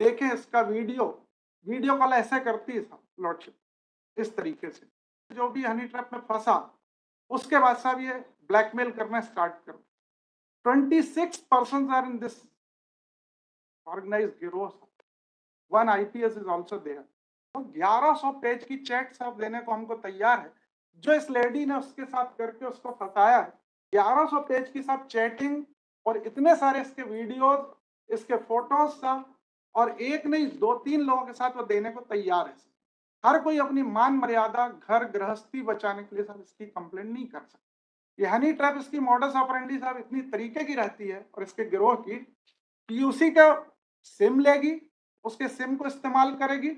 देखें इसका video, video call ऐसे करती है साहब लॉर्डशिप, इस तरीके से। जो भी हनी ट्रैप में फंसा, उसके बाद साहब ये ब्लैकमेल करना स्टार्ट कर। 26 persons are in this organized गिरोह, one IPS is also there. तो 1100 पेज की चैट साहब देने को हमको तैयार है। जो इस लेडी ने उसके साथ करके उसको फंसाया है, 1100 पेज की साहब चैटिंग और इतने सारे इसके वीडियोस, इसके फोटोज साहब, और एक नहीं 2-3 लोगों के साथ वो देने को तैयार है। हर कोई अपनी मान मर्यादा, घर गृहस्थी बचाने के लिए साहब इसकी कंप्लेंट नहीं कर सकता। ये हनी ट्रैप, इसकी मॉडस ऑपरेंडी साहब इतनी तरीके की रहती है और इसके गिरोह की, पीयूसी का सिम लेगी, उसके सिम को इस्तेमाल करेगी,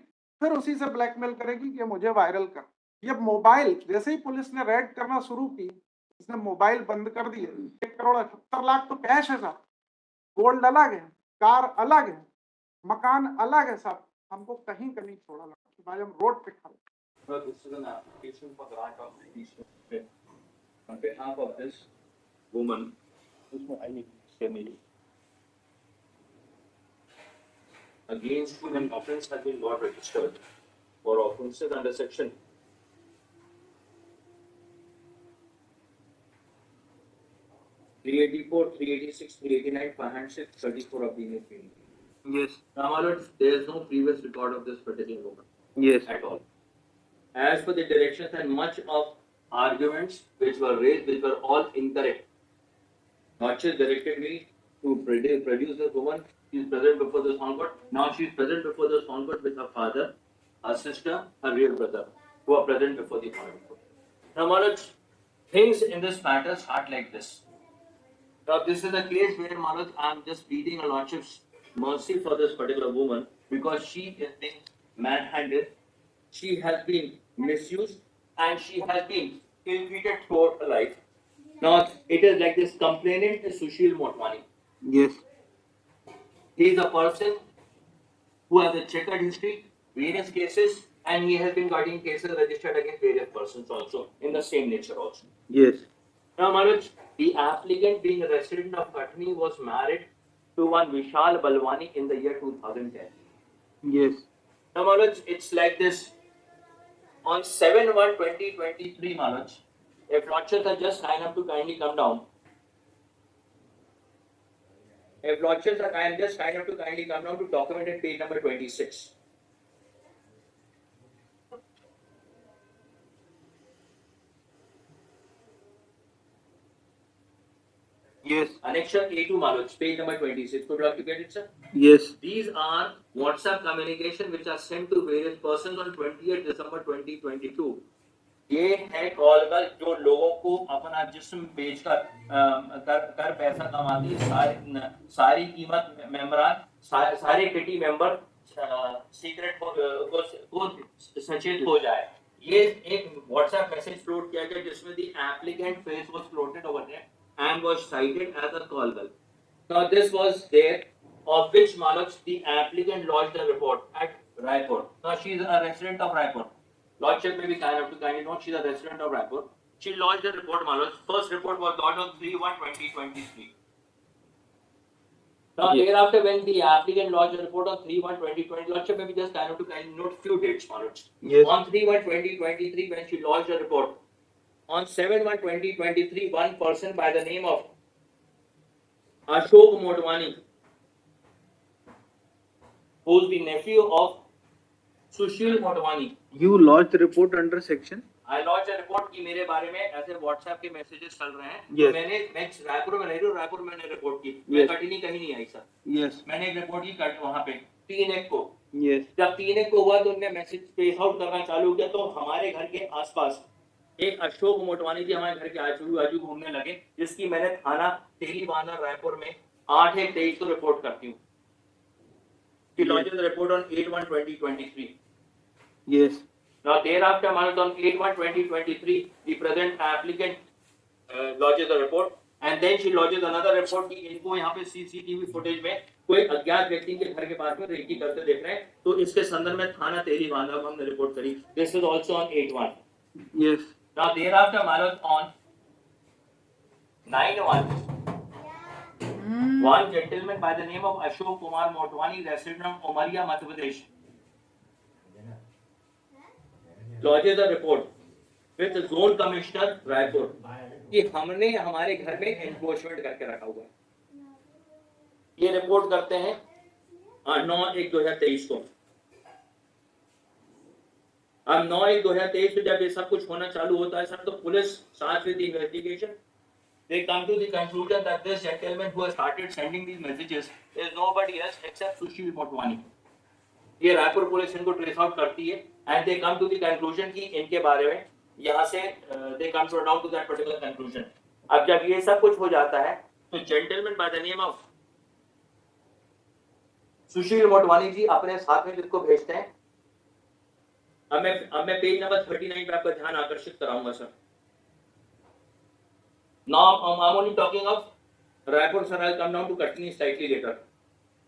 फिर उसी से ब्लैकमेल करेगी कि मुझे वायरल कर। ये मोबाइल जैसे ही पुलिस ने रेड करना शुरू की, इसने मोबाइल बंद कर दिए। 1,78,00,000 तो कैश है साहब, गोल्ड अलग है, कार अलग है, मकान अलग है साहब। हमको कहीं का नहीं छोड़ा लगा कि भाई हम रोड पे खड़े। Well, this is an application for grant of judicial on behalf of this woman. Against whom an offence has been not registered for offences under section 384, 386, 389, 506, 34 of the Indian Penal Code. Yes. Now, my lord, there is no previous record of this particular woman. Yes. At all. As per the directions and much of arguments which were raised, which were all incorrect. Notches directed me to produce this woman. She is present before the sound court. Now she is present before the sound court with her father, her sister, her real brother, who are present before the sound court. Now, my lords, things in this matter start like this. Now, this is a case where, my lords, I am just pleading a lordship's mercy for this particular woman because she is being manhandled, she has been misused, and she has been ill-treated throughout her life. Now, it is like this complainant is Sushil Motwani. Yes. He is a person who has a checkered history, various cases, and he has been getting cases registered against various persons also in the same nature also. Yes. Now, Manoj, the applicant being a resident of Katni was married to one Vishal Balwani in the year 2010. Yes. Now, Manoj, it's like this. On 7/1/2023, Manoj, if Lordship had just signed up to kindly come down. If Lordship had just signed up to kindly come down to documented page number 26. Yes. Annexure A2 Manoj, page number 26. Could you like to get it, sir? Yes. These are WhatsApp communication which are sent to various persons on 20th December 2022. ये है call कर जो लोगों को अपना जिस्म बेचकर कर पैसा कमाती सारी कीमत मेंबरान सारे किटी मेंबर सीक्रेट को सचेत हो जाए। ये एक व्हाट्सएप मैसेज फ्लोट किया गया जिसमें the applicant face was floated over there and was cited as a call girl. Now this was there, of which Malaksh the applicant lodged a report at Raipur. Now she is a resident of Raipur. Lordship may be kind enough to kindly note she is a resident of Raipur. She lodged a report, Malaksh. First report was lodged on 3/1/2023. Now thereafter, when the applicant lodged a report on 3/1/2020, Lordship may be just kind enough to kindly note few dates, Malaksh. Yes. On 3/1/2023, when she lodged a report. On 7/1/2023, one person by the name of Ashok Motwani, who is the nephew of Sushil Motwani. You lodged the report under section? I lodged a report कि मेरे बारे में ऐसे WhatsApp के messages चल रहे हैं। Yes. मैं रायपुर में नहीं हूँ, रायपुर में मैंने रिपोर्ट की। Yes. मैं कटनी कहीं नहीं आई सर। Yes. मैंने एक रिपोर्ट की कट वहाँ पे 3/1 को। Yes. जब 3/1 को हुआ तो उन्होंने मैसेज स्पेस आउट करना चालू किया तो हमारे घर के आसपास एक अशोक मोटवानी जी हमारे घर के आजू घूमने लगे, जिसकी मैंने थाना तेलीबांधा रायपुर में 8/1/23 को रिपोर्ट करती हूँ। She lodges the report on 8/1/2023. Yes. Now thereafter, on 8/1/2023, the present applicant lodges a report, and then she lodges another report कि इनको यहाँ पे CCTV फुटेज में कोई अज्ञात व्यक्ति के घर के पास में रेकी करते देख रहे हैं, तो इसके संदर्भ में थाना तेलीबांधा को हमने रिपोर्ट करी। This is also on 8/1. Yes. Now thereafter, on 9/1, One gentleman by the name of Ashok Kumar Motwani, resident of Umaria, Madhya Pradesh, lodges a report with the zone commissioner Raipur कि हमने हमारे घर में encroachment करके रखा हुआ है। ये रिपोर्ट करते हैं 9/1/2023 को। अब 9/1/2023 में जब ये सब कुछ होना चालू होता है सर, तो पुलिस साथ में investigation they come to the conclusion that this gentleman who has started sending these messages is nobody else except Sushil Motwani. ये रायपुर पुलिस इनको ट्रेस आउट करती है and they come to the conclusion कि इनके बारे में यहाँ से they come down to that particular conclusion. अब जब ये सब कुछ हो जाता है तो gentleman by the name of सुशील मोटवानी जी अपने साथ में जिसको भेजते हैं। अब मैं पेज नंबर 39 पे आपका ध्यान आकर्षित कराऊंगा sir. Now I'm only talking of Raipur, sir. I'll come down to Katni slightly later.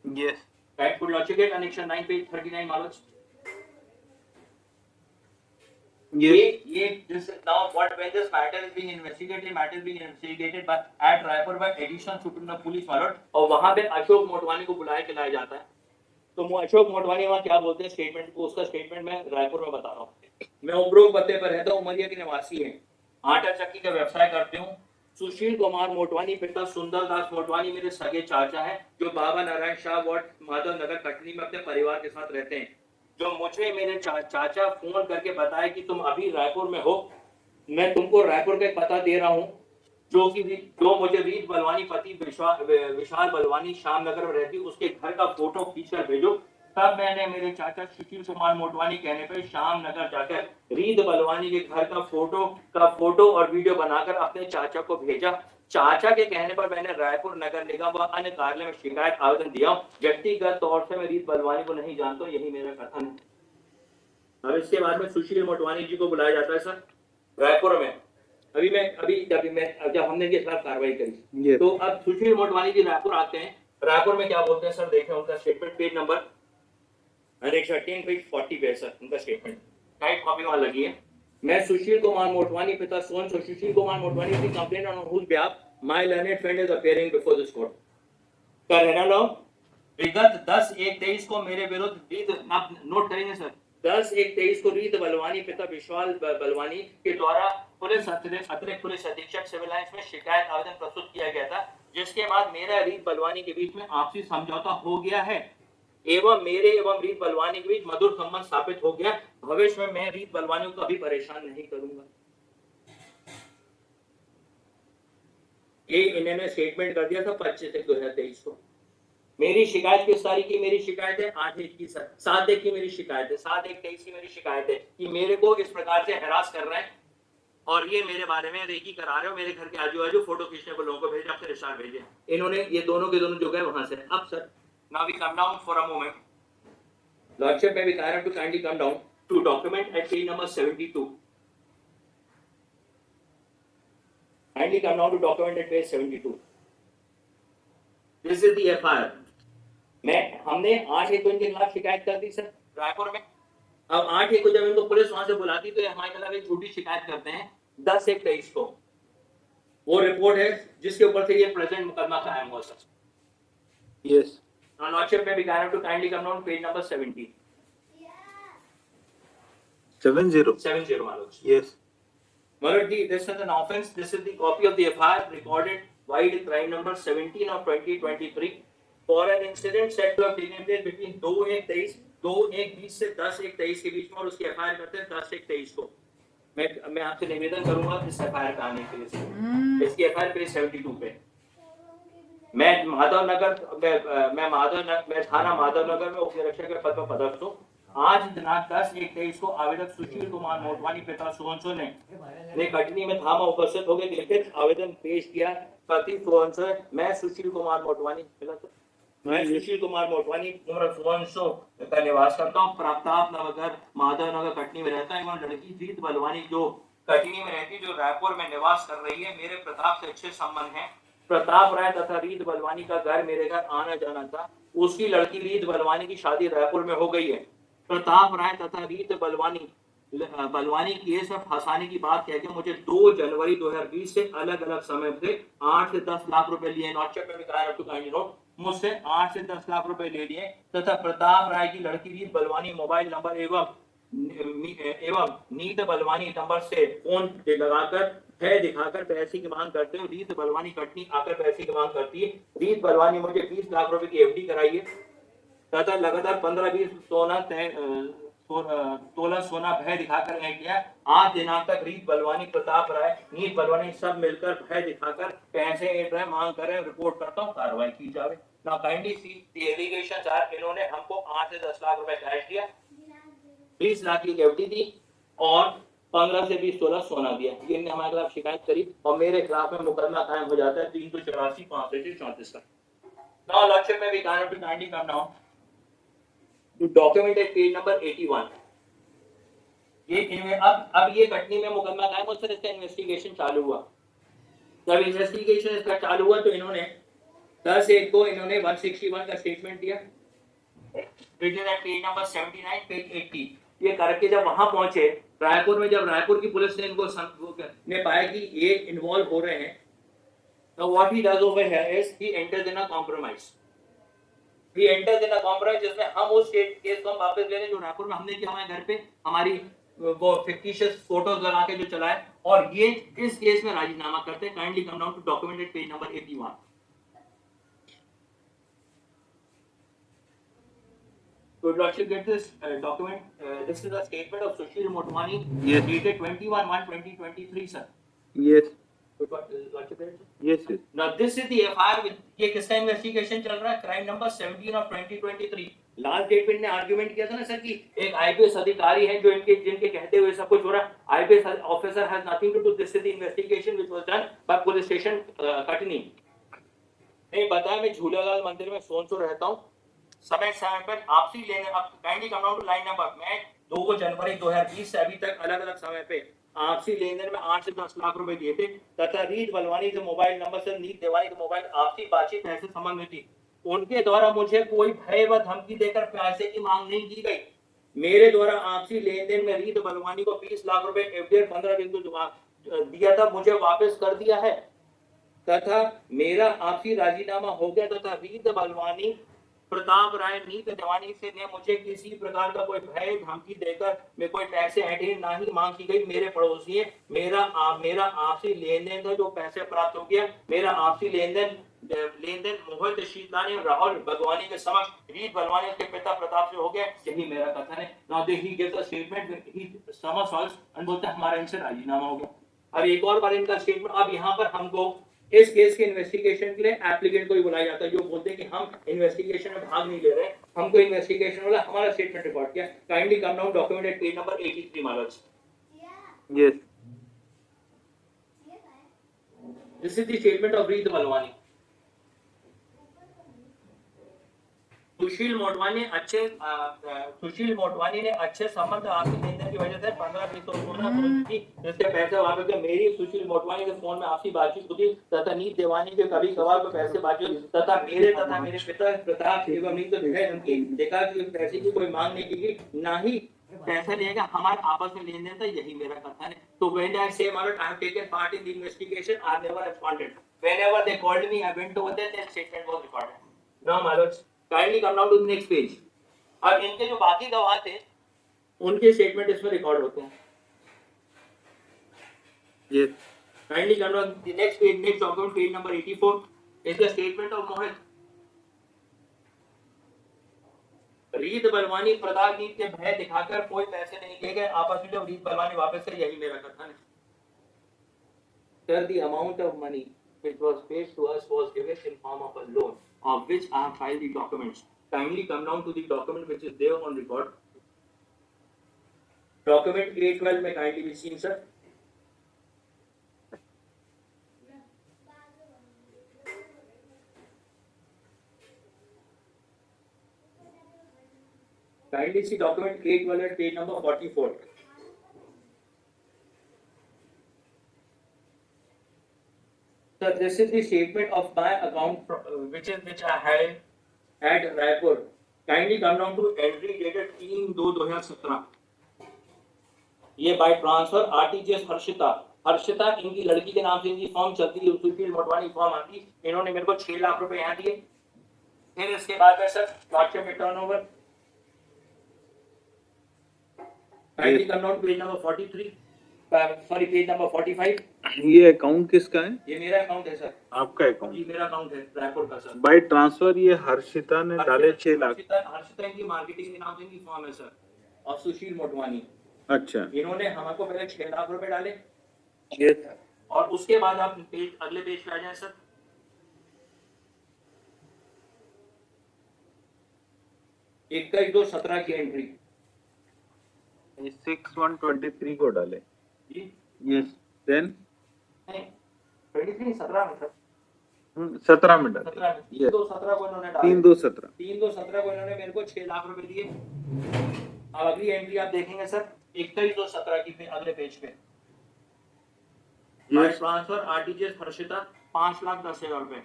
Yes. Right, could logic it, Annexure 9, page 39, Manoj. Yes. This now what when this matter is being investigated by at Raipur by additional superintendent police Malad, और वहाँ पे अशोक मोटवानी को बुलाया के लाया जाता है। तो वो अशोक मोटवानी वहाँ क्या बोलते हैं स्टेटमेंट को, उसका स्टेटमेंट मैं रायपुर में बता रहा हूँ। मैं उपरोक्त पते पर रहता हूँ, उमरिया के निवासी है, आटा चक्की का व्यवसाय करते हूँ। सुशील कुमार मोटवानी पिता सुंदरदास मोटवानी मेरे सगे चाचा हैं, जो बाबा नारायण शाह वार्ड माधव नगर कटनी में अपने परिवार के साथ रहते हैं। जो मुझे मेरे चाचा फोन करके बताया कि तुम अभी रायपुर में हो, मैं तुमको रायपुर का पता दे रहा हूँ, जो मुझे रीत बलवानी पति विशाल बलवानी श्याम नगर में रहती, उसके घर का फोटो खींचकर भेजो। तब मैंने मेरे चाचा सुशील कुमार मोटवानी कहने पर श्याम नगर जाकर रीत बलवानी के घर का फोटो और वीडियो बनाकर अपने चाचा को भेजा। चाचा के कहने पर मैंने रायपुर नगर निगम व अन्य कार्यालय में शिकायत आवेदन दिया। व्यक्तिगत तौर से मैं रीत बलवानी को नहीं जानता, यही मेरा कथन है। अब इसके बाद में सुशील मोटवानी जी को बुलाया जाता है सर रायपुर में। जब हमने इनके खिलाफ कार्रवाई करी, तो अब सुशील मोटवानी जी रायपुर आते हैं। रायपुर में क्या बोलते हैं सर, देखें उनका स्टेटमेंट, पेज नंबर 118 पेज 40 पे सर उनका स्टेटमेंट, टाइप कॉपी वहां लगी है। मैं सुशील कुमार मोटवानी पिता सोन सुशील कुमार मोटवानी की complaint on whose behalf my learned friend is appearing before this court. का रहना लो विगत 10/1/23 को मेरे विरुद्ध रीत, आप नोट करेंगे सर, 10/1/23 को रीत बलवानी पिता विशाल बलवानी के द्वारा पुलिस अतिरिक्त पुलिस अधीक्षक सिविल लाइंस में शिकायत आवेदन प्रस्तुत किया गया था, जिसके बाद मेरा रीत बलवानी के बीच में आपसी समझौता हो गया है एवं मेरे एवं रीत बलवानी के बीच मधुर संबंध स्थापित हो गया। भविष्य में मैं रीत बलवानी को कभी परेशान नहीं करूंगा। ये इन्होंने स्टेटमेंट कर दिया था 25/1/2023 को। मेरी शिकायत किस तारीख की मेरी शिकायत है, 8/1 की सर, 7/1 की मेरी शिकायत है, 7/1/23 की मेरी शिकायत है कि मेरे को इस प्रकार से हरास कर रहे हैं और ये मेरे बारे में रेकी करा रहे हो, मेरे घर के आजू बाजू फोटो खींचने को लोगों को भेजे, आपसे रिश्तेदार भेजे। इन्होंने ये दोनों के दोनों जो गए वहां से। अब sir now we come down for a moment. Lordship, may we kindly to kindly come down to document at page number 72. Kindly come down to document at page 72. This is the FIR. हमने 8/1 को इनके खिलाफ शिकायत कर दी sir Raipur में। अब 8/1 को जब इनको पुलिस वहां से बुलाती तो हमारे खिलाफ एक झूठी शिकायत करते हैं 10/1/23 को। वो रिपोर्ट है जिसके ऊपर से ये प्रेजेंट मुकदमा कायम हुआ sir. Yes. Now, Lordship, may we to kindly come down page number 70. 70. Manoj. Yes. Manoj ji, this is an offence. This is the copy of the FIR recorded wide crime number 17 of 2023 for an incident said to have taken place between 2/1/23 से 10/1/23 के बीच में, और उसकी FIR करते हैं 10/1/23 को। मैं आपसे निवेदन करूंगा इस FIR का आने के लिए। इसकी FIR पेज 72 पे। मैं थाना माधवनगर में उप निरीक्षक के पद पर पदस्थ हूँ। आज दिनांक 10/1/23 को आवेदक सुशील कुमार मोटवानी पिता सोनसो ने कटनी में थाना उपस्थित होकर लिखित आवेदन पेश किया। पति सोनसो, मैं सुशील कुमार मोटवानी उम्र सोनसो का निवास करता हूँ, प्रताप नगर माधवनगर कटनी में रहता है एवं लड़की रीत बलवानी जो कटनी में रहती, जो रायपुर में निवास कर रही है। मेरे प्रताप से अच्छे संबंध हैं। प्रताप राय तथा रीत बलवानी का घर मेरे घर आना जाना था। उसकी लड़की रीत बलवानी की शादी रायपुर में हो गई है। प्रताप राय तथा रीत बलवानी बलवानी केस में फंसाने की बात कह के मुझे 2 जनवरी 2020 से अलग अलग समय पे 8 से 10 लाख रुपए लिए, नॉट में भी कहा टू काइंडली नोट, मुझसे 8 से 10 लाख रुपए ले लिए तथा प्रताप राय की लड़की रीत बलवानी मोबाइल नंबर एवं नीत बलवानी नंबर से फोन लगाकर है दिखाकर पैसे की मांग करते हो। रीत बलवानी कटनी आकर पैसे की मांग करती है। रीत बलवानी मुझे 20 लाख रुपए की एफडी कराई है तथा लगातार 15-20 तोला सोना भय दिखाकर ऐड किया। आज दिनांक तक रीत बलवानी, प्रताप राय, नीत बलवानी सब मिलकर भय दिखाकर पैसे ऐड रहे, मांग कर रहे, रिपोर्ट करता हूँ, कार्रवाई की जाए। Now kindly see the allegations are, इन्होंने हमको 8 से 10 लाख रुपए कैश दिया, 20 लाख की एफडी दी और 15 से 20 तोला सोना दिया। इनने हमारे खिलाफ शिकायत करी और मेरे खिलाफ में मुकदमा कायम हो जाता है 384-534 का। नाउ लॉर्डशिप में भी kindly to kindly come down to document at page number 81। ये इनमें अब ये कटनी में मुकदमा कायम और सर इसका इन्वेस्टिगेशन चालू हुआ। जब इन्वेस्टिगेशन इसका चालू हुआ तो इन्होंने 10/1 को इन्होंने 161 का स्टेटमेंट दिया, written at page number 79 page 80। ये करके जब वहां पहुंचे रायपुर में, जब रायपुर की पुलिस ने इनको ने पाया कि ये इन्वॉल्व हो रहे हैं, तो what he does over here is he enters in a compromise. He enters in a compromise जिसमें हम उस केस को हम वापस ले रहे हैं जो रायपुर में हमने किया हमारे घर पे, हमारी वो फिक्टिशियस फोटोज लगा के जो चलाए, और ये इस केस में राजीनामा करते हैं। Kindly come down to documented page number 81। Good Lordship, get this document. This is a statement of Sushil Motwani, Yes. dated 21/1/2023, sir. Yes. Good Lordship, get it? Yes. Yes. Now this is the FIR with ये किसका investigation चल रहा है? Crime number 17 of 2023। Last date पे इन्होंने argument किया था ना सर कि एक आईपीएस अधिकारी है जो इनके जिनके कहते हुए सब कुछ हो रहा है। IPS officer has nothing to do, this is the investigation which was done by police station Katni. नहीं बताया, मैं झूलेलाल मंदिर में सोनसो रहता हूँ। समय पर आपसी लेने, अब kindly come down to line number, मैं 2 जनवरी 2020 से अभी तक अलग अलग समय पे आपसी लेन देन में 8 से 10 लाख रुपए दिए थे तथा रीत बलवानी के मोबाइल नंबर से नीत देवानी के मोबाइल आपसी बातचीत ऐसे संबंध में थी। उनके द्वारा मुझे कोई भय व धमकी देकर पैसे की मांग नहीं की गई। मेरे द्वारा आपसी लेन देन में रीत बलवानी को 20 लाख रुपए एफडी 15 बिंदु दिया था, मुझे वापस कर दिया है तथा मेरा आपसी राजीनामा हो गया तथा रीत बलवानी, प्रताप राय, नीत देवानी से ने मुझे किसी प्रकार का कोई भय धमकी देकर मैं कोई पैसे ऐड ना ही मांग की गई। मेरे पड़ोसी है, मेरा आपसी लेन देन था जो पैसे प्राप्त हो गया। मेरा आपसी लेन देन मोहित शीतलानी और राहुल भगवानी के समक्ष रीत बलवानी के पिता प्रताप से हो गया, यही मेरा कथन है। Now he gives a statement, he समझ और बोलते हमारा इनसे राजीनामा हो गया। अब एक और बार इनका स्टेटमेंट, अब यहाँ पर हमको इस केस के इन्वेस्टिगेशन के लिए एप्लीकेंट को ही बुलाया जाता है जो बोलते हैं कि हम इन्वेस्टिगेशन में भाग नहीं ले रहे, हमको इन्वेस्टिगेशन वाला हमारा स्टेटमेंट रिकॉर्ड किया। Kindly come down documented page number 83 मालर्स। Yes. This is the statement of रीत बलवानी। सुशील मोटवानी ने अच्छे संबंध आपसी लेनदेन की वजह से 15 जिसके पैसे वापस के मेरी सुशील मोटवानी के फोन में आपसी बातचीत होती तथा नीत देवानी के कभी कभार को पैसे बातचीत तथा मेरे पिता प्रताप एवं नीत देखा कि पैसे की कोई मांग नहीं की, ना ही पैसा लेगा, हमारे आपस में लेन देन था, यही मेरा कथन है। तो when I say Malot, I have taken part in the investigation, I never responded. Whenever they called me, I went over there, their statement was recorded. Now Malot, kindly come down to the next page. अब इनके जो बाकी गवाह थे उनके statement इसमें record होते हैं। Yes. Kindly come down to the next page, next document, page number 84 is the statement of Mohit। रीत बलवानी प्रताप नीत के भय दिखाकर कोई पैसे नहीं ले गए, आपस में जब रीत बलवानी वापस से, यही मेरा कथन है। Sir, the amount of money which was paid to us was given in form of a loan, of which I have filed the documents. Kindly come down to the document which is there on record. Document 812 may kindly be seen, sir. Kindly see document 812 at page number 44. So this is the statement of my account which I had at Raipur. Kindly come down to entry dated 3/2/2017. ये by transfer RTGS Harshita इनकी लड़की के नाम से इनकी form चलती है, सुशील Motwani form आती, इन्होंने मेरे को 6 लाख रुपए यहाँ दिए। फिर इसके बाद में सर लॉटशिप में turnover kindly come down page number 43 sorry page number 45। ये अकाउंट किसका है? ये मेरा अकाउंट है सर। आपका अकाउंट? जी मेरा अकाउंट है रायपुर का सर। बाय ट्रांसफर ये हर्षिता ने डाले 6 लाख। हर्षिता इनकी मार्केटिंग के नाम से इनकी फॉर्म है सर, और सुशील मोटवानी। अच्छा, इन्होंने हमको पहले 6 लाख रुपए डाले, ये था। और उसके बाद आप पेज अगले पेज पे आ जाए सर। 21/2/17 की एंट्री 6123 को डाले। जी यस, देन 23 17 में सर 17 में डाले। 17 में 3/2/17 को इन्होंने डाले। 3/2/17 3/2/17 को इन्होंने मेरे को 6 लाख रुपए दिए। अब अगली एंट्री आप देखेंगे सर 21/2/17 की पे अगले पेज पे ट्रांसफर आरटीजीएस हर्षिता 5,10,000 रुपए।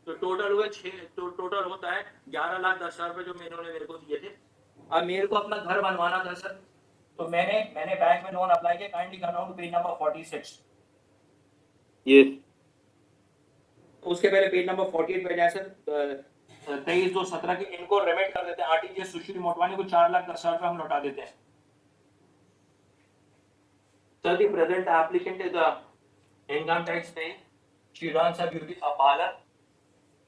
तो टोटल हुए 6, तो टोटल होता है 11,10,000 रुपए जो इन्होंने मेरे को दिए थे। अब मेरे को अपना घर बनवाना था सर, तो मैंने बैंक में लोन अप्लाई किया। Kindly come down to page number 46। Yes, उसके पहले पेज नंबर 48 पे जाए सर 23/2/17 की इनको रेमिट कर देते हैं आरटीजीएस सुशील मोटवानी को 4,10,000 रुपए हम लौटा देते हैं। Sir the present applicant is the income tax पे श्रीराम ब्यूटी अपाला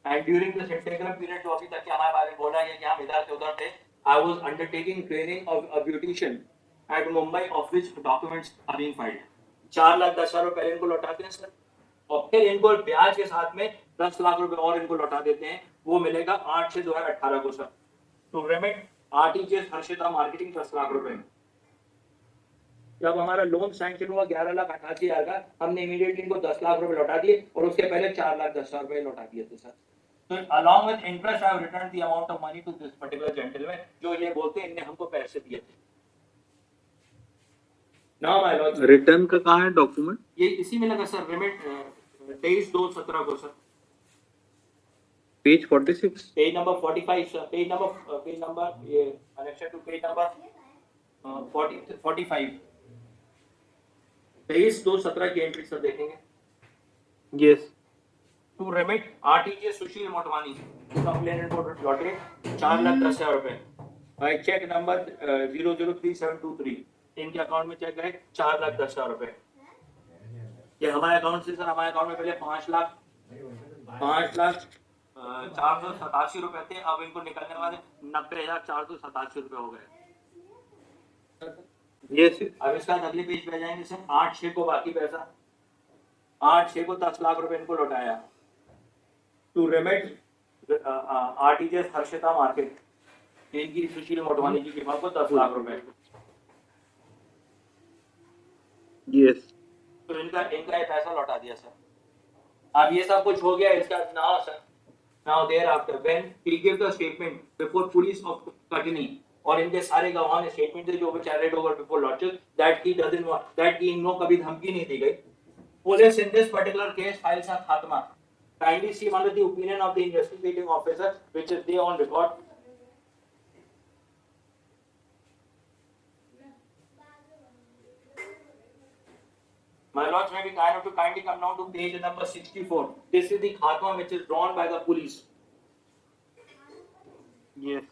and during this integral period जो अभी तक के हमारे बारे में बोला गया कि हम इधर से उधर थे, I was undertaking training of a beautician at Mumbai of which documents are being filed. 4,10,000 रुपए पहले इनको लौटाते हैं सर, और फिर इनको ब्याज के साथ में 10 लाख रुपए और इनको लौटा देते हैं। वो मिलेगा 8/6/2018 को सर। तो remit RTGS Harshita marketing 10 lakh रुपए। जब हमारा लोन सैंक्शन हुआ 11,88,000 का, हमने इमीडिएटली इनको 10 लाख रुपए लौटा दिए, और उसके पहले 4,10,000 रुपए लौटा दिए थे सर। तो along with interest I have returned the amount of money to this particular gentleman, जो ये बोलते हैं इनने हमको पैसे दिए थे। Now my lord, रिटर्न का कहाँ है डॉक्यूमेंट? ये इसी में लगा सर, रेमिट 23/2/17 को sir. Page 46, page number 45 sir, page number ये कनेक्शन टू पेज नंबर 45 23/2/17 की एंट्री सर देखेंगे। Yes, to remit RTGS Sushil Motwani complainant को लौटे 4,10,000 रुपए बाय चेक नंबर 003723। इनके अकाउंट में चेक गए 4,10,000 रुपए। ये हमारे अकाउंट से सर, हमारे अकाउंट में पहले 5,04,87 रुपए थे, अब इनको निकलने वाले 90,487 रुपए हो गए। यस, अब इसका अगले पेज पे जाएंगे सर। 8/6 को बाकी पैसा, 8/6 को 10 लाख रुपए इनको लौटाया। To remit RTGS Harshita market इनकी सुशील मोटवानी की कीमत को 10 लाख रुपए। यस, तो इनका ये पैसा लौटा दिया सर। अब ये सब कुछ हो गया। इसका now sir, now there after when he give the statement before police of Katni, और इनके सारे गवाह ने स्टेटमेंट दे जो चैरिट over before lordship that he doesn't want, that he इनको कभी धमकी नहीं दी गई। Police in this particular case files a खात्मा। Kindly see under the opinion of the investigating officer, which is there on record. My lords, may be kind enough to kindly come down to page number 64. This is the khatma which is drawn by the police. Yes,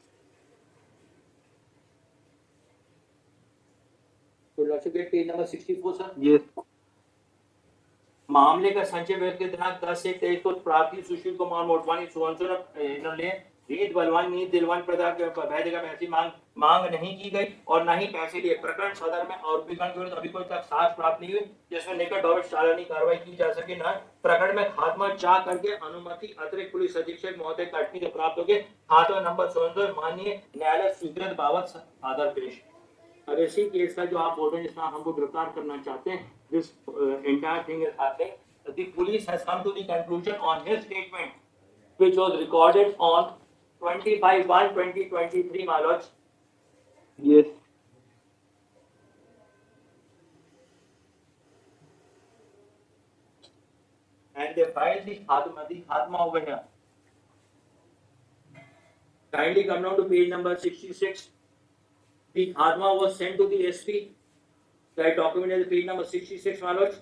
So let's get page number 64, sir. Yes, मामले का संचय व्यक्त के दिनांक 10/1/23 को प्रार्थी सुशील कुमार मोटवानी सुवंशु ने रीत बलवान नीत दिलवान प्रदान भेजेगा में ऐसी मांग नहीं की गई और न ही पैसे लिए। प्रकरण सदर में आरोपीगण के विरुद्ध अभी कोई तक साक्ष्य प्राप्त नहीं हुई जिसमें निकट भविष्य चालानी कार्रवाई की जा सके। न प्रकरण में खात्मा चाह करके अनुमति अतिरिक्त पुलिस अधीक्षक महोदय कटनी से प्राप्त होगी। खात्मा नंबर 16 माननीय न्यायालय स्वीकृत बाबत आधार पेश। अब इसी केस का जो आप बोल रहे हैं जिसमें हमको गिरफ्तार करना चाहते हैं, this entire thing is happening. The police has come to the conclusion on his statement, which was recorded on 25/1/2023, my lords. Yes, And they filed the khatma over here. Kindly come down to page number 66. The Khatma was sent to the SP. That document is page number 66, my lords.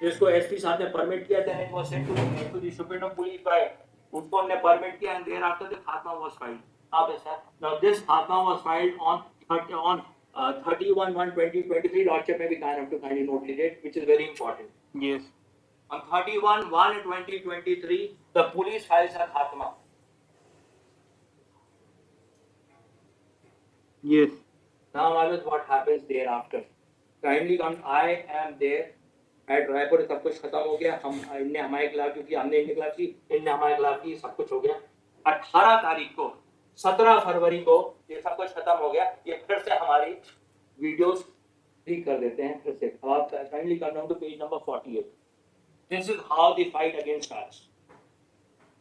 जिसको SP साहब ने permit किया था, it was sent to the Superintendent of Police by उनको हमने permit किया, and thereafter the Khatma was filed. अब sir, now this Khatma was filed on 31/1/2023. Lordship may be kind enough to kindly note the date, which is very important. Yes. On 31/1/2023, the police files a Khatma. Yes. Now, Malus, what happens thereafter? Kindly come. I am there. At Raipur सब कुछ खत्म हो गया, हम इनने हमारे खिलाफ, क्योंकि हमने इनके खिलाफ की, इनने हमारे खिलाफ की, सब कुछ हो गया। 18 तारीख को 17 फरवरी को ये सब कुछ खत्म हो गया। ये फिर से हमारी वीडियोस लीक कर देते हैं फिर से। आप kindly come down to page number 48। This is how the fight against stars.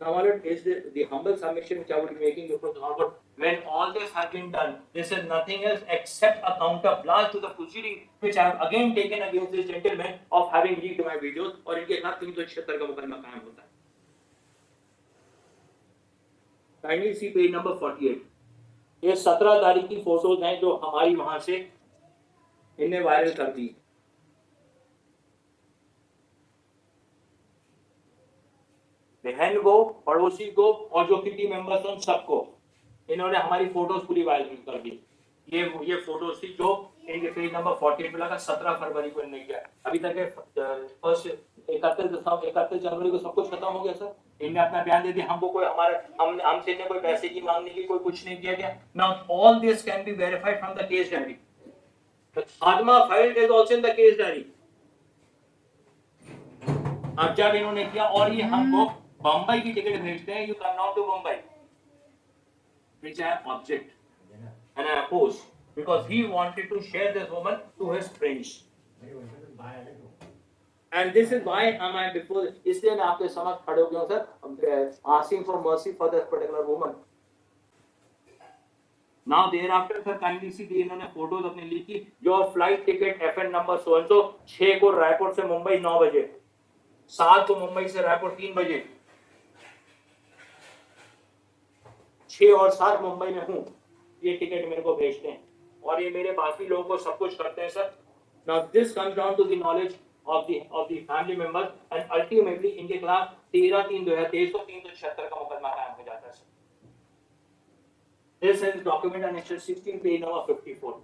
Now, what is the humble submission which I would be making before the Lord? When all this has been done, this is nothing else except a counter blast to the proceeding which I have again taken against this gentleman of having leaked my videos, और इनके खिलाफ 376 का मुकदमा कायम होता है। Kindly see page number 48. ये 17 तारीख की फोटोज हैं जो हमारी वहां से इनने वायरल कर दी। बहन को, पड़ोसी को और जो किटी मेंबर्स हैं सबको इन्होंने हमारी फोटोज पूरी वायरल कर दी। ये फोटोज थी जो इनके पेज नंबर 48 पे लगा। 17 फरवरी को इन्होंने किया। अभी तक 31 जनवरी को सब कुछ खत्म हो गया सर। इनने अपना बयान दे दिया, हमको कोई हमसे इन्हें कोई पैसे की मांग नहीं की, कोई कुछ नहीं किया गया। Now all this can be verified from the case diary. The खात्मा file is also in the case diary. अब जब इन्होंने किया और ये हमको बम्बई की टिकट भेजते हैं, you come not to Bombay, which I object and I oppose because he wanted to share this woman to his friends, and this is why am I before, इसलिए मैं आपके समक्ष खड़े हो गया हूँ sir, asking for mercy for this particular woman. Now thereafter sir, kindly see इन्होंने photos अपनी ली की, जो flight ticket FN number so and so 6 को रायपुर से मुंबई 9 बजे, 7 को मुंबई से रायपुर 3 बजे, 6 और 7 मुंबई में हूँ, ये टिकट मेरे को भेजते हैं और ये मेरे बाकी लोगों को सब कुछ करते हैं sir. Now this comes down to the knowledge of the family members and ultimately इनके खिलाफ 13/3/2023 को 376 का मुकदमा कायम हो जाता है sir. This is document annexure 16 page number 54.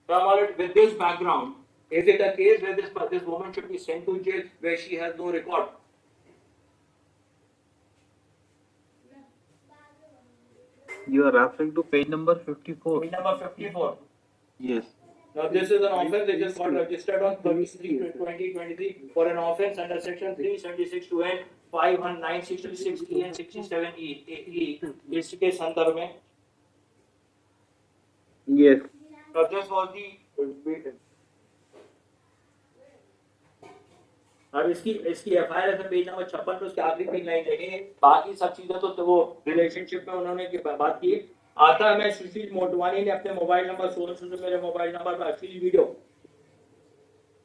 Now with this background, is it a case where this woman should be sent to jail where she has no record? You are referring to page number 54. Page number 54. Yes. Now this is an offence that just got registered on 33/2023 for an offence under section 376(2)(n), 519, 66E and 67E इसके संदर्भ में। Yes. Now this was the अब इसकी FIR है page number 56 पे, उसकी आखिरी page line देखेंगे। बाकी सब चीजें तो वो रिलेशनशिप में उन्होंने बात की। आता मैं सुशील मोटवानी ने अपने मोबाइल नंबर 16 से मेरे मोबाइल नंबर पर अश्लील वीडियो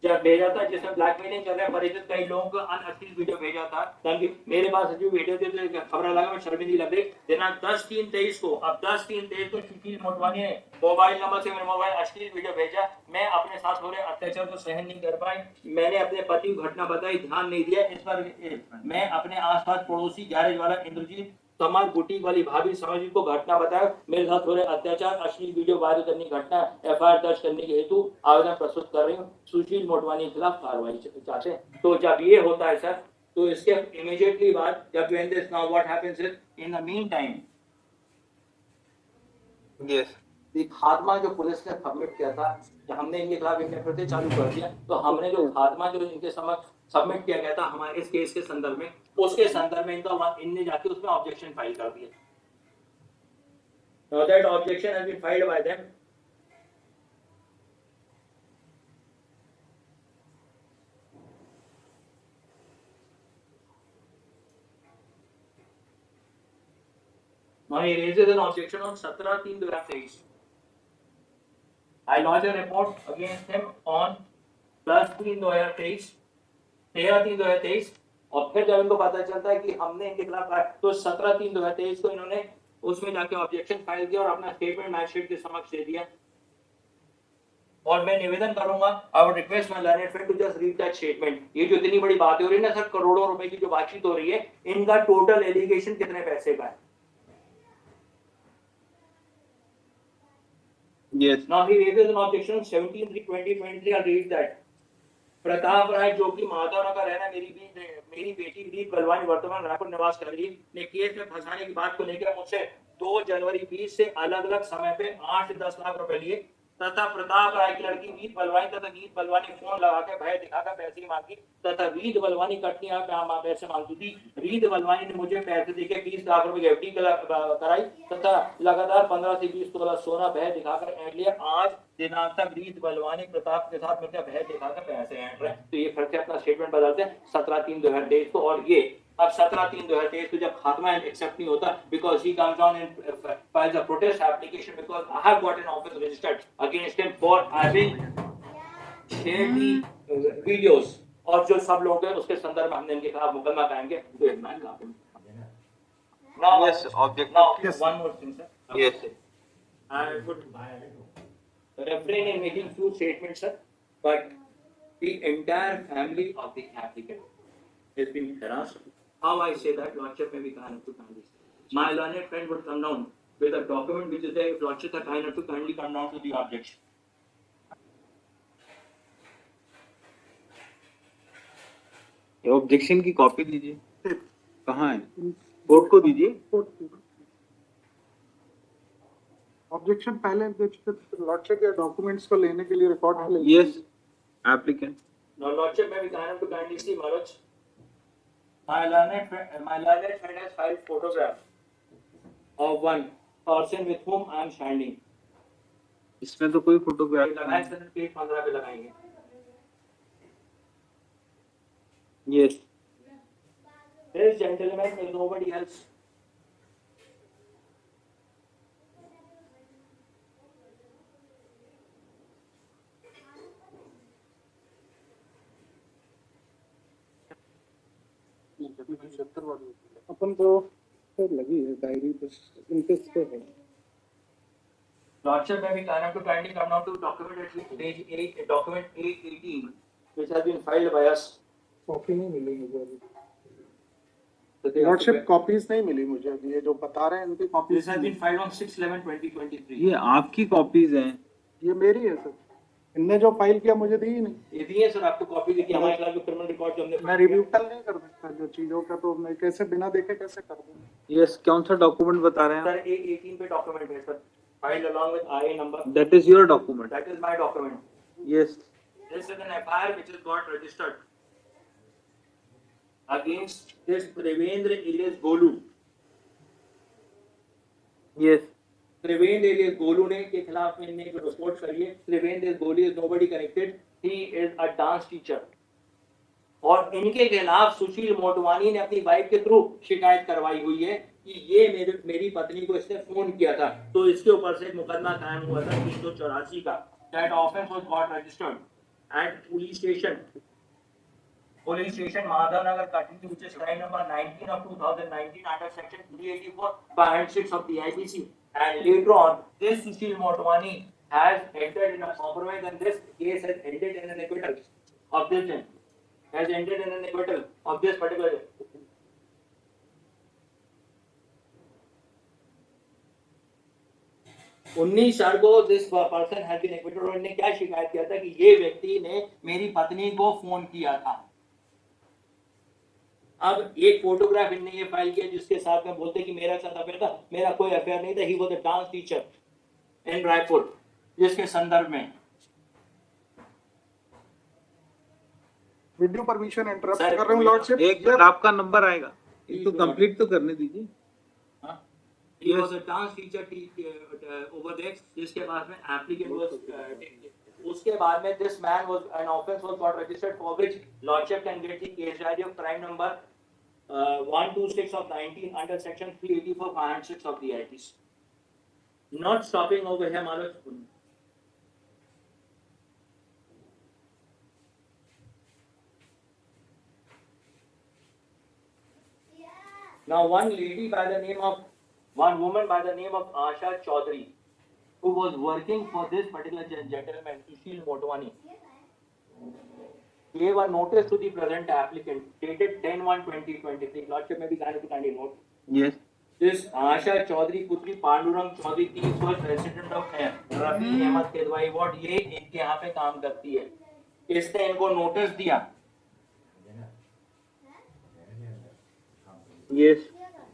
जब भेजा था, जिसमें ब्लैकमेलिंग कर रहे हैं परिचित कई लोगों को अश्लील वीडियो भेजा था, ताकि मेरे पास जो वीडियो थे खबर लगा मैं शर्मिंदी लग गई। दिनांक 10/3/23 को, अब 10/3/23 को सुशील मोटवानी ने मोबाइल नंबर से मेरे मोबाइल अश्लील वीडियो भेजा। मैं अपने साथ हो रहे अत्याचार को सहन नहीं कर पाई, मैंने अपने पति को घटना बताई, ध्यान नहीं दिया। इस पर मैं अपने आसपास पड़ोसी गैरेज वाला इंद्रजीत कमर बुटीक वाली भाभी समझी को घटना बताया, मेरे साथ हो रहे अत्याचार अश्लील वीडियो वायरल करने की घटना FIR दर्ज करने के हेतु आवेदन प्रस्तुत कर रही हूँ। सुशील मोटवानी के खिलाफ कार्रवाई चाहते हैं। तो जब ये होता है सर, तो इसके इमीडिएटली बाद जब when this now what happens is in the meantime Yes. खात्मा जो पुलिस ने सबमिट किया था, जब हमने इनके खिलाफ इन्वेस्टिगेशन चालू कर दिया, तो हमने जो खात्मा जो इनके समक्ष सबमिट किया गया था हमारे इस केस के संदर्भ में, उसके संदर्भ में इनने जाके उसमें ऑब्जेक्शन फाइल कर दिया। Now that objection has been filed by them. Now he raises an objection on 17/3/2023. I lodge a report against him on 10/3/2023, 13/3/2023, और फिर जब इनको पता चलता है कि हमने इनके खिलाफ तो 17/3/2023 को इन्होंने उसमें जाके ऑब्जेक्शन फाइल किया और अपना स्टेटमेंट मैजिस्ट्रेट के समक्ष दे दिया। और मैं निवेदन करूंगा, I would request my learned friend to just read that statement. ये जो इतनी बड़ी बात हो रही है ना सर, करोड़ों रुपए की जो बातचीत हो रही है, इनका टोटल एलिगेशन कितने पैसे का है? Yes. Now he raises an objection 17/3/2023. I'll read that. Pratap राय जो कि माधवनगर रहना मेरी बेटी रीत बलवानी वर्तमान रायपुर निवास कर रही ने केस में फंसाने की बात को लेकर मुझसे 2 जनवरी 20 से अलग अलग समय पे 8 से 10 लाख रुपए लिए तथा प्रताप राय की लड़की रीत बलवानी तथा रीत बलवानी फोन लगाकर भय दिखाकर पैसे मांगी तथा रीत बलवानी कटनी पैसे मांगती थी। रीत बलवानी ने मुझे पैसे देके 20 लाख रुपए की एफडी कराई तथा लगातार 15 से 20 तोला सोना भय दिखाकर ऐंठ लिया। आज दिनांक तक रीत बलवानी प्रताप के साथ मिलकर भय दिखाकर पैसे ऐंठ रहे। तो ये फिर से अपना स्टेटमेंट बताते हैं 17/3/2023 को। और ये अब 17/3/2023 को जब खात्मा एक्सेप्ट नहीं होता, because he comes on in files a protest application because I have got an office registered against him for having shared the videos. और जो सब लोग हैं उसके संदर्भ में हमने इनके खिलाफ मुकदमा कराएंगे। तो एक मैन का Now, yes, object. Now, Yes. one more thing, sir. Yes. I would refrain in making few statements, sir, but the entire family of the applicant has been harassed. How I say that, Lordship may be kind enough to kindly say. My learned friend would come down with a document which is there. If Lordship are kind enough to kindly come down to the objection. Objection की copy दीजिए। कहाँ है? Court को दीजिए। Objection पहले lordship के documents को लेने के लिए रिकॉर्ड के लिए। Yes, applicant. Now, Lordship may be kind enough to kindly see, Manoj. My learned friend has filed photograph of one person with whom I am standing. इसमें तो कोई फोटोग्राफ लगाए सर, पेज 15 पे लगाएंगे। Yes. This gentleman is nobody else. अपन को तो लगी है डायरी बस इंटरेस्ट पे है। Lordship may be kind enough to kindly come down to document at least page 8, document 818, which has been filed by us. Copy नहीं मिली मुझे अभी। So they have to lordship pay- copies नहीं मिली मुझे अभी। ये जो बता रहे हैं इनकी This copies has been filed on 6/11/2023. ये आपकी कॉपीज हैं। ये मेरी है सर। इनने जो फाइल किया मुझे दी ही नहीं। ये दिए सर आपको कॉपी दी थी हमारे खिलाफ जो क्रिमिनल रिकॉर्ड जो हमने मैं रिव्यूटल नहीं कर सकता जो चीजों का, तो मैं कैसे बिना देखे कैसे कर दूं? Yes, कौन सा डॉक्यूमेंट बता रहे हैं? सर 818 पे डॉक्यूमेंट है sir, filed along with RA number. That is your document. That is my document. Yes. This is an FIR which has got registered against this Trivendra alias Golu. Yes. Trivendra alias Golu ने के खिलाफ में इन्हें report करी है। Trivendra Golu is nobody connected, he is a dance teacher. और इनके खिलाफ सुशील मोटवानी ने अपनी वाइफ के थ्रू शिकायत करवाई हुई है कि ये मेरी पत्नी को इसने फोन किया था। तो इसके ऊपर से एक मुकदमा कायम हुआ था 384 का। That offence was got registered eight police station Madhavnagar Katni, which is crime number 19 of 2019 under section 384 by 6 of the IPC. And later on, this Sushil Motwani has entered in a compromise, and this case has ended in an acquittal of this gentleman. Has ended in an acquittal of this particular. 19 को this person has been acquitted और इन्होंने क्या शिकायत किया था कि ये व्यक्ति ने मेरी पत्नी को फोन किया था। अब एक फोटोग्राफ इनने ये फाइल किया जिसके साथ में बोलते कि मेरा साथ अफेयर था। मेरा कोई अफेयर नहीं था। He was a dance teacher इन रायपुर, जिसके संदर्भ में वीडियो परमिशन इंटरप्ट सर, कर रहा हूँ लॉर्डशिप। एक बार आपका नंबर आएगा, इसको कंप्लीट तो करने दीजिए। He was a dance teacher over there, जिसके बाद में applicant was उसके बाद में this man was an offence was got registered for which lordship can get the case diary of crime number 126 of 19 under section 384 and 6 of the IPC. Not stopping over here, Manoj. Now one lady by the name of one woman by the name of Asha Chaudhary, who was working for this particular gentleman, Sushil Motwani, gave a notice to the present applicant dated 10/1/2023. Lordship may be kindly note. Yes. This Asha Chaudhary पुत्री पांडुरंग चौधरी 30 वर्ष resident of Rafi Ahmed Kidwai ward, ये इनके यहाँ पे काम करती है। इसने इनको नोटिस दिया Yes.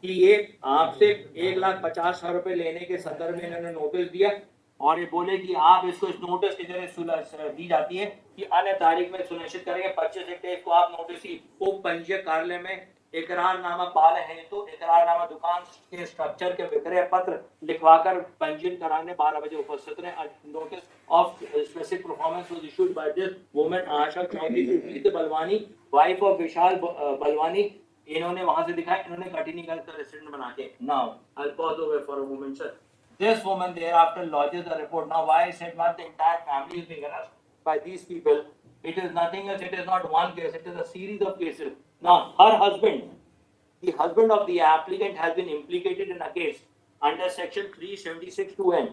कि ये आपसे 1,50,000 रुपए लेने के संदर्भ में इन्होंने नोटिस दिया और ये बोले कि आप इसको इस नोटिस की जरिए दी जाती है कि अन्य तारीख में सुनिश्चित करेंगे 25 को आप नोटिस की उप पंजीयक कार्यालय में इकरारनामा पाल है तो इकरारनामा दुकान के स्ट्रक्चर के विक्रय पत्र लिखवाकर पंजीयन कराने 12 बजे उपस्थित रहे। Notice of specific performance was issued by this woman Asha Chaudhary Balwani, wife of Vishal Balwani. इन्होंने वहां से दिखाया, इन्होंने कटिनी का रेसिडेंट बना के। Now I will pause over for a moment sir. This woman thereafter lodges a report. Now, why I said not the entire family is being harassed by these people? It is nothing else. It is not one case. It is a series of cases. Now, her husband, the husband of the applicant, has been implicated in a case under section 376(2)(n).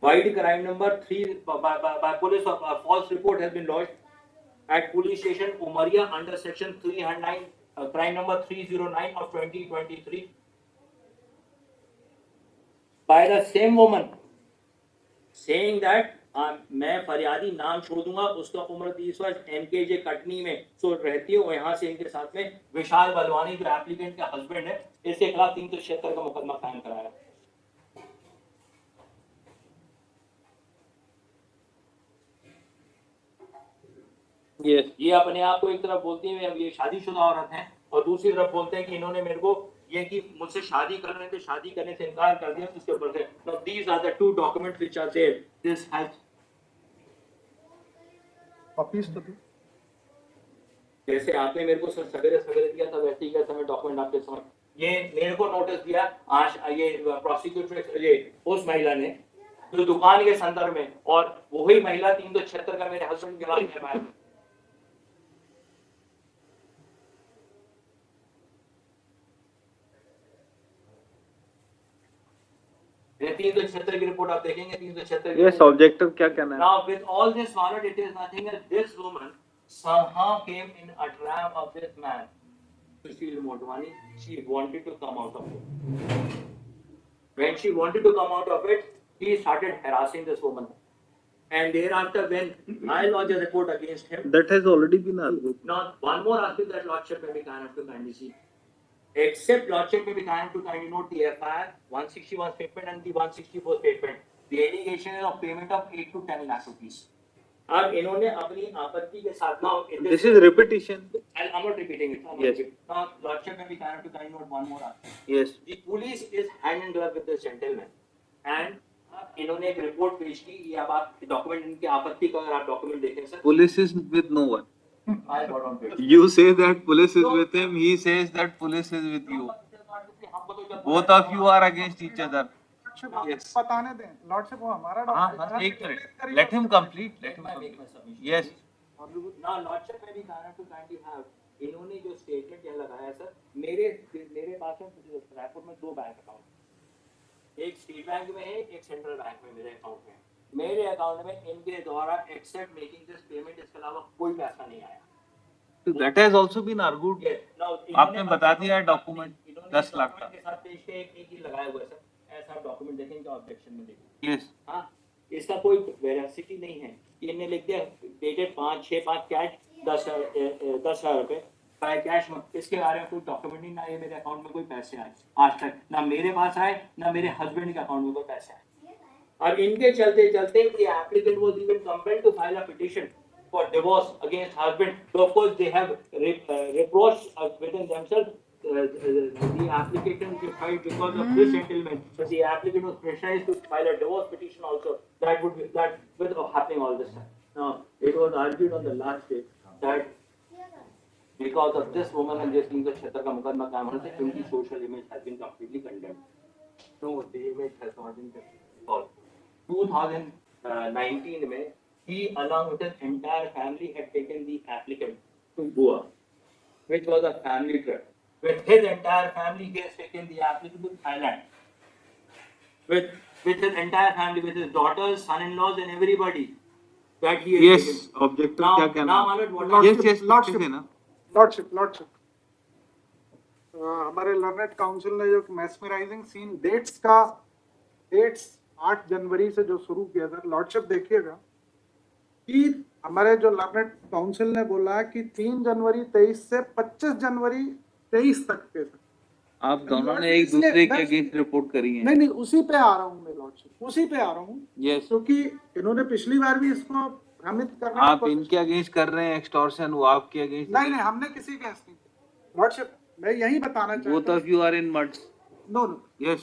Wide crime number 3 by police of a false report has been lodged at police station Umaria under section 309, crime number 309 of 2023. By the same woman saying that मैं फरियादी नाम छोड़ दूंगा, उसका उम्र 30 वर्ष, MKJ Katni में सो रहती है, यहाँ से इनके साथ में विशाल बलवानी जो एप्लीकेंट का हस्बैंड है, इसके खिलाफ 376 का मुकदमा कायम कराया। Yes. ये अपने आप को एक तरफ बोलती है ये शादीशुदा औरत हैं और दूसरी तरफ बोलते हैं कि इन्होंने मेरे को ये कि मुझसे शादी कर रहे थे, शादी करने से इनकार कर दिया उसके ऊपर से। Now these are the two documents which are there. This has copies तो दी। जैसे आपने मेरे को सवेरे दिया था वैसे ही कैसे मैं डॉक्यूमेंट आपके समझ, ये मेरे को नोटिस दिया आज ये प्रोसिक्यूटर ये उस महिला ने जो दुकान के संदर्भ में, और वही महिला 376 का मेरे हस्बैंड के खिलाफ है। ये 376 की रिपोर्ट आप देखेंगे, 376। Yes, objector क्या कहना है? Now with all this knowledge, it is nothing else. This woman somehow came in a trap of this man, Sushil Motwani. She wanted to come out of it. When she wanted to come out of it, he started harassing this woman. And thereafter, when I lodged a report against him, That has already been argued. now one more aspect that Lordship may be kind enough to kindly see. Except Lordship may be kind enough to kindly note the FIR 161 statement and the 164 statement. The allegation is of payment of 8 to 10 lakh rupees. अब इन्होंने अपनी आपत्ति के साथ now This is repetition. I'm not repeating it. Yes. Now Lordship may be kind enough to kindly note one more aspect. Yes. The police is hand in glove with this gentleman and इन्होंने एक report पेश की। ये अब आप document इनके आपत्ति का अगर आप डॉक्यूमेंट देखें sir, Police is with no one. I got on page. You say that police is with him. He says that police is with you. Both of you are against each other. Yes. बताने दें lordship, वो हमारा हाँ doctor हाँ एक minute. Let him complete. Let him May I make my complete. submission? Yes. Now Lordship may be kind enough to kindly have, इन्होंने जो statement यहाँ लगाया सर, मेरे पास में रायपुर में 2 बैंक अकाउंट, एक स्टेट बैंक में है, एक सेंट्रल बैंक में मेरे अकाउंट में। मेरे अकाउंट में इनके द्वारा एक्सेप्ट मेकिंग दिस पेमेंट इसके अलावा कोई पैसा नहीं आया। So that has also been argued. आपने बता दिया है डॉक्यूमेंट 10 लाख का. के साथ पेश के एक ही लगाया हुआ है सर, ऐसा डॉक्यूमेंट देखेंगे ऑब्जेक्शन में देखिए। Yes. हाँ, इसका कोई वेरासिटी नहीं है। इन्हें लिख दिया डेटेड 5/6/5 कैश 10,000 रुपए बाय कैश, इसके बारे में कोई डॉक्यूमेंट नहीं, ना ये मेरे अकाउंट में कोई पैसे आए आज तक, ना मेरे पास आए ना मेरे हस्बैंड के अकाउंट में कोई पैसे आए। और इनके चलते चलते the applicant was even compelled to file a petition for divorce against husband. So of course they have reproached within themselves. The application was filed because of this gentleman. So the applicant was pressurized to file a divorce petition also. That with happening all this time. Now it was argued on the last day that because of this woman and this क्षेत्र का मुकदमा कायम होने से उनकी social image has been completely condemned. No, the image has not been condemned. 2019 में he along with his entire family had taken the applicant to Goa, which was a family trip. with his entire family, he has taken the applicable Thailand. With his entire family, with his daughters, son-in-laws, and everybody that he has Yes, taken. objector Now, क्या कहना? now, Ahmed, what Lordship, Yes, yes, Lordship. please, ना? Lordship हमारे learned council ने जो मैस्मराइजिंग scene dates 8 जनवरी से जो शुरू किया था, लॉर्डशिप देखिएगा कि हमारे जो लर्नेड काउंसिल ने बोला कि 3 जनवरी 23 से 25 जनवरी 23 तक के तक आप दोनों ने एक दूसरे के अगेंस्ट रिपोर्ट करी है। नहीं उसी पे आ रहा हूँ मैं लॉर्डशिप, उसी पे आ रहा हूँ। यस, क्योंकि इन्होंने पिछली बार भी इसको भ्रमित करने की आप कोशिश- इनके अगेंस्ट कर रहे हैं एक्सटॉर्शन, वो आपके अगेंस्ट नहीं हमने किसी के अगेंस्ट नहीं किया। लॉर्डशिप मैं यही बताना चाहता both of you are in muds. No Yes,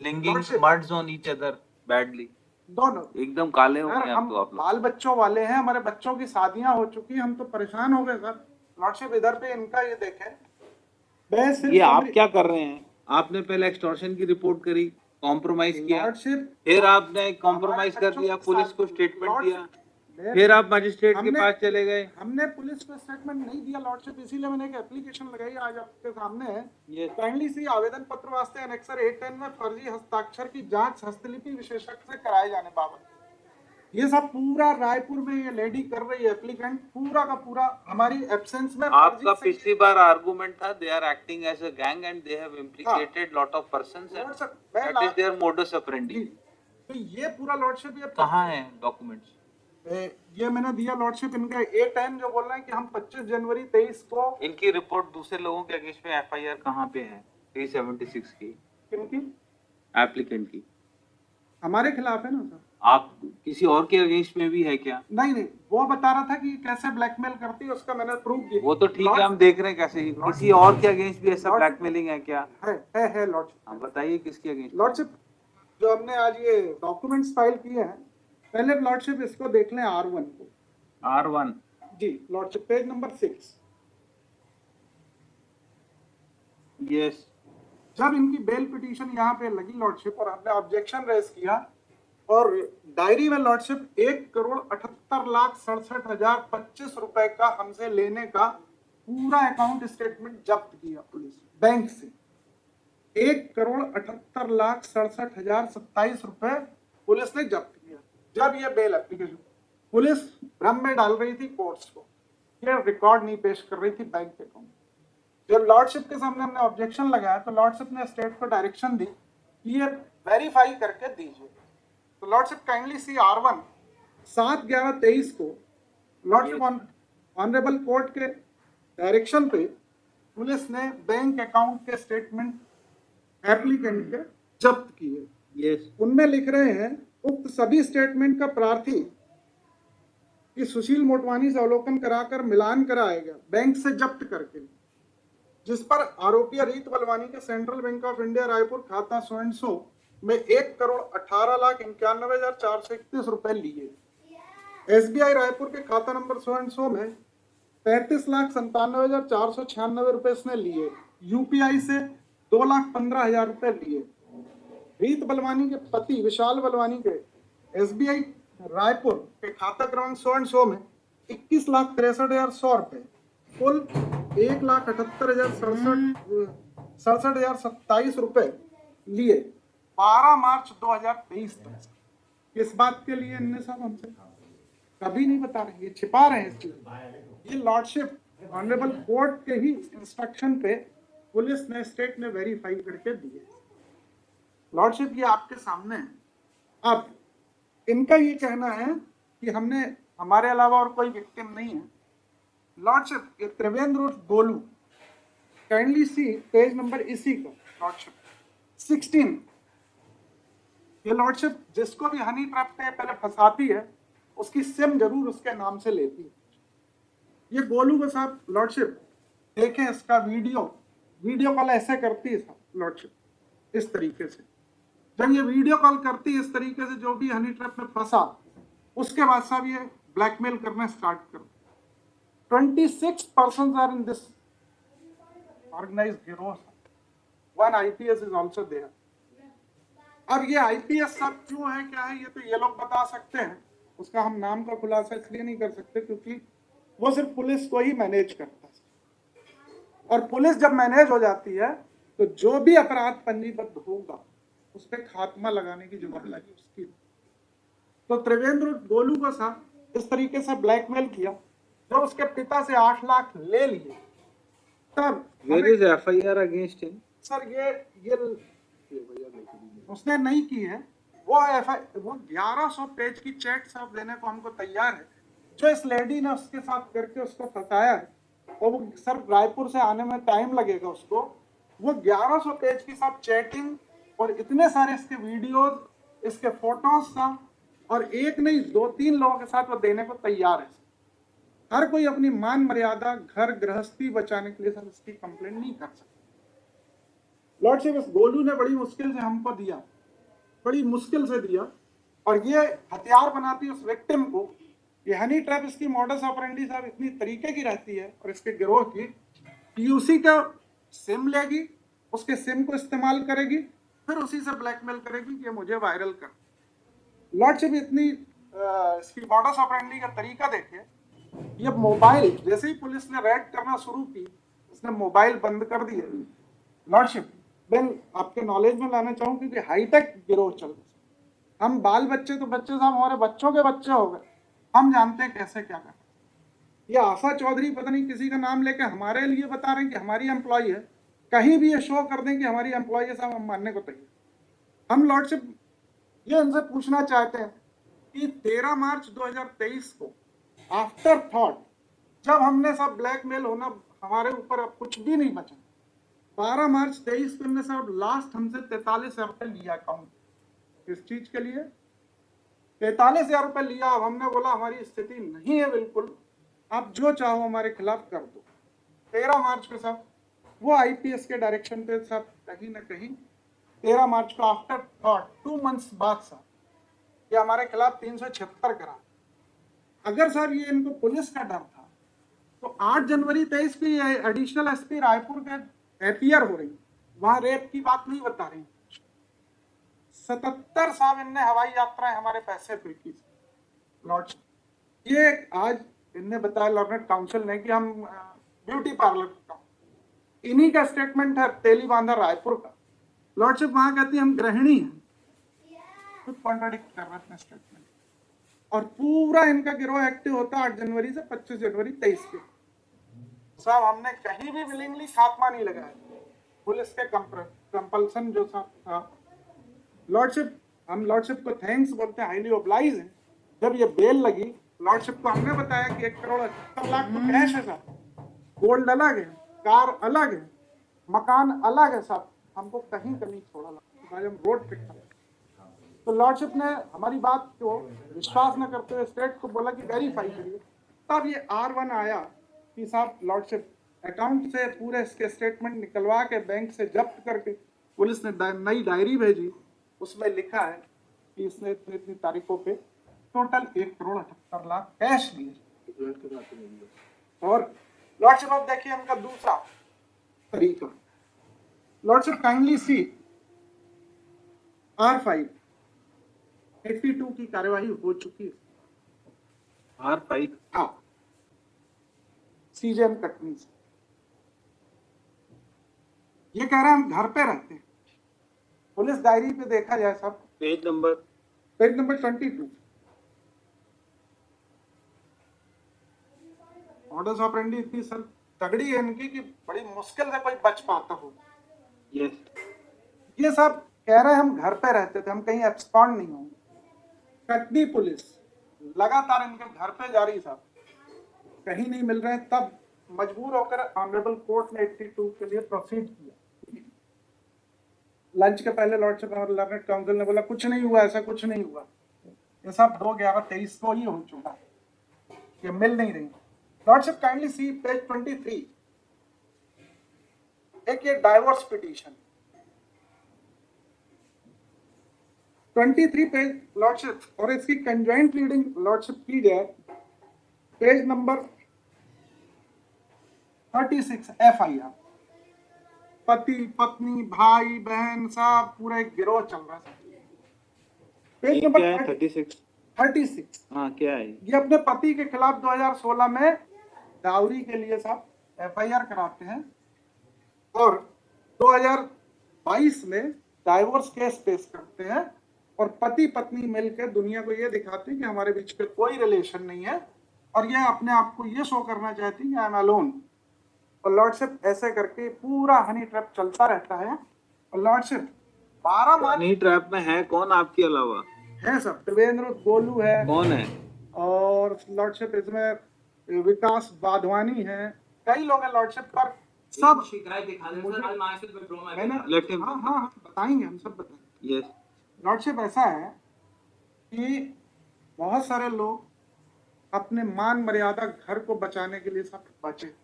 flinging Lordship. muds on each other badly. दोनों एकदम काले हो सर, गए हम अब तो आप लोग। बाल बच्चों वाले हैं, हमारे बच्चों की शादियां हो चुकी, हम तो परेशान हो गए सर। लॉर्डशिप इधर पे इनका ये देखें, मैं सिर्फ ये आप क्या कर रहे हैं? आपने पहले एक्सटॉर्शन की रिपोर्ट करी, कॉम्प्रोमाइज किया, लॉर्डशिप फिर आपने कॉम्प्रोमाइज कर दिया, पुलिस को स्टेटमेंट दिया, फिर आप मजिस्ट्रेट के हमने- पास चले गए। हमने पुलिस को स्टेटमेंट नहीं दिया लॉर्डशिप, इसीलिए मैंने एक एप्लीकेशन लगाई आज आपके सामने है। Yes. काइंडली सी आवेदन पत्र वास्ते एनेक्सर 810 में फर्जी हस्ताक्षर की जांच हस्तलिपि विशेषज्ञ से कराए जाने बाबत। ये सब पूरा रायपुर में ये लेडी कर रही है, एप्लीकेंट पूरा का पूरा हमारी एब्सेंस में आपका फर्जी से- पिछली बार आर्गुमेंट था they are acting as a gang and they have implicated lot of persons and lordship, that is their modus operandi. तो ये पूरा लॉर्डशिप ये कहाँ है डॉक्यूमेंट्स? ये मैंने दिया लॉर्डशिप, इनका A10 जो बोल रहे हैं कि हम 25 जनवरी 23 को इनकी रिपोर्ट दूसरे लोगों के अगेंस्ट में एफआईआर कहाँ पे है? 376 की किनकी एप्लीकेंट की हमारे खिलाफ है ना सर। आप किसी और के अगेंस्ट में भी है क्या? नहीं वो बता रहा था कि कैसे ब्लैकमेल करती है, उसका मैंने प्रूफ दिया। वो तो ठीक है, हम देख रहे हैं कैसे किसी और के अगेंस्ट भी ऐसा ब्लैकमेलिंग है क्या? है लॉर्डशिप। आप बताइए किसके अगेंस्ट? लॉर्डशिप जो हमने आज ये डॉक्यूमेंट्स फाइल किए हैं, पहले लॉर्डशिप इसको देख लें R1 को। R1 जी लॉर्डशिप पेज नंबर 6। यस, जब इनकी बेल पिटीशन यहाँ पे लगी लॉर्डशिप और हमने ऑब्जेक्शन रेज किया और डायरी में लॉर्डशिप 1,78,67,025 रुपए का हमसे लेने का पूरा अकाउंट स्टेटमेंट जब्त किया पुलिस बैंक से। 1,78,67,027 रुपए पुलिस ने जब्त किया। जब ये बेल एप्लीकेशन पुलिस भ्रम में डाल रही थी कोर्ट्स को, ये रिकॉर्ड नहीं पेश कर रही थी बैंक अकाउंट। जब लॉर्डशिप के सामने हमने ऑब्जेक्शन लगाया तो लॉर्डशिप ने स्टेट को डायरेक्शन दी कि ये वेरीफाई करके दीजिए। तो लॉर्डशिप काइंडली सी R1 7/11/23 को लॉर्डशिप ऑनरेबल कोर्ट के डायरेक्शन पे पुलिस ने बैंक अकाउंट के स्टेटमेंट एप्लीकेंट के जब्त किए। यस, उनमें लिख रहे हैं उक्त सभी स्टेटमेंट का प्रार्थी कि सुशील मोटवानी से अवलोकन कराकर मिलान कराएगा बैंक से जब्त करके, जिस पर आरोपी रीत बलवानी के central bank of India Raipur खाता सो एंड सो में 1,18,91,431 रुपए लिए। SBI रायपुर के खाता नंबर सो एंड सो में 35,97,496 रुपए इसने लिए। UPI से 2,15,000 रुपए लिए। रीत बलवानी के पति विशाल बलवानी के SBI रायपुर के खाता क्रमांक सो एंड सो में 21,63,100 रुपए, कुल 1,78,67,027 रुपए लिए 12 मार्च 2023 तक। किस बात के लिए इनने सब हमसे कभी नहीं बता रहे, ये छिपा रहे हैं इसलिए। ये लॉर्डशिप ऑनरेबल कोर्ट के ही इंस्ट्रक्शन पे पुलिस ने स्टेट ने वेरीफाई करके दिए। लॉर्डशिप ये आपके सामने है। अब इनका ये कहना है कि हमने हमारे अलावा और कोई विक्टिम नहीं है। लॉर्डशिप ये त्रिवेंद्र उर्फ गोलू, काइंडली सी पेज नंबर इसी का लॉर्डशिप 16। ये लॉर्डशिप जिसको भी हनी ट्रैप पे पहले फंसाती है उसकी सिम जरूर उसके नाम से लेती है। ये गोलू के साथ लॉर्डशिप देखें इसका वीडियो कॉल ऐसे करती है लॉर्डशिप इस तरीके से। जब ये वीडियो कॉल करती है इस तरीके से, जो भी हनी ट्रैप में फंसा उसके बाद साहब ये ब्लैकमेल करना स्टार्ट करो। 26 persons are in this organized गिरोह। 1 IPS is also there। अब ये IPS सब क्यों है क्या है ये तो ये लोग बता सकते हैं, उसका हम नाम का खुलासा इसलिए नहीं कर सकते क्योंकि वो सिर्फ पुलिस को ही मैनेज करता है। और पुलिस जब मैनेज हो जाती है तो जो भी अपराध पंजीबद्ध होगा उस पर खात्मा लगाने की जिम्मेदारी उसकी। तो त्रिवेंद्र गोलू को साहब इस तरीके से ब्लैकमेल किया, जब उसके पिता से 8 लाख ले लिए तब Where is FIR against him? Sir ये उसने नहीं की है। वो वो 1100 पेज की चैट साहब देने को हमको तैयार है, जो इस लेडी ने उसके साथ करके उसको फंसाया है। और वो सर रायपुर से आने में टाइम लगेगा उसको। वो 1100 पेज की साहब चैटिंग और इतने सारे इसके वीडियोस, इसके फोटोज साहब, और एक नहीं 2-3 लोगों के साथ वो देने को तैयार है। हर कोई अपनी मान मर्यादा, घर गृहस्थी बचाने के लिए सर इसकी कंप्लेंट नहीं कर सकता। लॉर्डशिप, इस गोलू ने बड़ी मुश्किल से हमको दिया, बड़ी मुश्किल से दिया, और ये हथियार बनाती है उस विक्टिम को। ये हनी ट्रैप, इसकी मॉडस ऑपरेंडी साहब इतनी तरीके की रहती है और इसके गिरोह की कि उसी का सिम लेगी, उसके सिम को इस्तेमाल करेगी, फिर उसी से ब्लैकमेल करेगी कि मुझे वायरल कर। लॉर्डशिप, इतनी इसकी मॉडस ऑपरेंडी का तरीका देखिए। ये मोबाइल, जैसे ही पुलिस ने रेड करना शुरू की, उसने मोबाइल बंद कर दिए। लॉर्डशिप, मैं आपके नॉलेज में लाना चाहूँ क्योंकि हाईटेक गिरोह चल रहे। हम बाल बच्चे तो बच्चे साहब, हमारे बच्चों के बच्चे हो गए, हम जानते हैं कैसे क्या करना। ये आशा चौधरी पता नहीं किसी का नाम लेके हमारे लिए बता रहे हैं कि हमारी एम्प्लॉय है। कहीं भी ये शो कर दें कि हमारी एम्प्लॉय है साहब, हम मानने को तैयार। हम लॉर्डशिप ये इनसे पूछना चाहते हैं कि 13 मार्च 2023 को आफ्टर थॉट, जब हमने सब ब्लैकमेल होना हमारे ऊपर अब कुछ भी नहीं बचा, 12 मार्च 23 को हमने सब लास्ट हमसे 43,000 रुपये लिया अकाउंट। किस चीज के लिए 43,000 रुपये लिया? अब हमने बोला हमारी स्थिति नहीं है बिल्कुल, आप जो चाहो हमारे खिलाफ कर दो। 13 मार्च को साहब वो आईपीएस के डायरेक्शन पे साहब कहीं ना कहीं 13 मार्च को आफ्टर थॉट 2 मंथ्स बाद साहब ये हमारे खिलाफ 376 करा। अगर साहब ये इनको पुलिस का डर था तो 8 जनवरी 23 को ये एडिशनल एसपी रायपुर के एपीआर हो रही, वहां रेप की बात नहीं बता रही। 77 साहब इनने हवाई यात्राएं हमारे पैसे पे की। लॉर्ड्स, ये आज इनने बताया लॉर्ड काउंसिल ने कि हम ब्यूटी पार्लर का, इन्हीं का स्टेटमेंट है तेली बांधा रायपुर का। लॉर्डशिप वहां कहती है हम गृहिणी हैं, खुद कॉन्ट्राडिक्ट कर रहे हैं स्टेटमेंट। और पूरा इनका गिरोह एक्टिव होता 8 जनवरी से 25 जनवरी 23 के। साहब हमने कहीं भी विलिंगली खात्मा नहीं लगाया, पुलिस के कंपल्सन जो था। लॉर्डशिप, हम लॉर्डशिप को थैंक्स बोलते हैं, हाईली ऑब्लाइज है। जब ये बेल लगी लॉर्डशिप को हमने बताया कि 1,78,00,000 तो कैश है साहब, गोल्ड अलग है, कार अलग है, मकान अलग है साहब, हमको कहीं कमी छोड़ा लगा, हम रोड पे खड़े। तो लॉर्डशिप ने हमारी बात को विश्वास न करते हुए स्टेट को बोला कि वेरीफाई करिए। तब ये R1 आया कि साहब लॉर्डशिप अकाउंट से पूरे इसके स्टेटमेंट निकलवा के बैंक से जब्त करके पुलिस ने नई डायरी भेजी, उसमें लिखा है कि इसने इतनी तारीखों पे टोटल 1,78,00,000 कैश लिए। और लॉर्डशिप अब देखिए उनका दूसरा तरीका। लॉर्डशिप काइंडली सी R5 82 की कार्यवाही हो चुकी है। R5? हाँ, सीजेएम कटनी से। ये कह रहे हैं हम घर पे रहते हैं। पुलिस डायरी पे देखा जाए सब, पेज नंबर 22। मॉडस ऑपरेंडी इतनी सर तगड़ी है इनकी कि बड़ी मुश्किल से कोई बच पाता हो। यस, ये सब कह रहे हैं हम घर पे रहते थे, हम कहीं एब्सकॉन्ड नहीं होंगे। कटनी पुलिस लगातार इनके घर पे जा रही साहब, कहीं नहीं मिल रहे, तब मजबूर होकर ऑनरेबल कोर्ट ने 82 के लिए प्रोसीड किया। लंच के पहले लॉर्डशिप और लर्नेड काउंसिल ने बोला कुछ नहीं हुआ, ऐसा कुछ नहीं हुआ, ये सब 2/11/23 को ही हो चुका, ये मिल नहीं रही। लॉर्डशिप काइंडली सी पेज 23, एक ये डाइवोर्स पिटीशन 23 पेज लॉर्डशिप, और इसकी कंजॉइंट रीडिंग लॉर्डशिप की जाए पेज नंबर 36 FIR। पति पत्नी भाई बहन सब पूरा एक गिरोह चल रहा है। Page number 36। हाँ, क्या है? ये अपने पति के खिलाफ 2016 में डाउरी के लिए साहब FIR कराते हैं और 2022 में डाइवोर्स केस पेश करते हैं और पति पत्नी मिलकर दुनिया को ये दिखाते हैं कि हमारे बीच में कोई रिलेशन नहीं है और ये अपने आप को ये शो करना चाहती है आई एम अलोन। और लॉर्डशिप ऐसे करके पूरा हनी ट्रैप चलता रहता है। और लॉर्डशिप 12 मार्च हनी ट्रैप में है कौन आपके अलावा? है सब, त्रिवेंद्र गोलू है कौन है? और लॉर्डशिप इसमें विकास वाधवानी है, कई लोग हैं लॉर्डशिप पर। सब शिकायत दिखा दें sir, I myself withdraw my मैंने Let him- हाँ बताएंगे, हम सब बताएंगे। Yes. लॉर्डशिप ऐसा है कि बहुत सारे लोग अपने मान मर्यादा घर को बचाने के लिए सब बचे।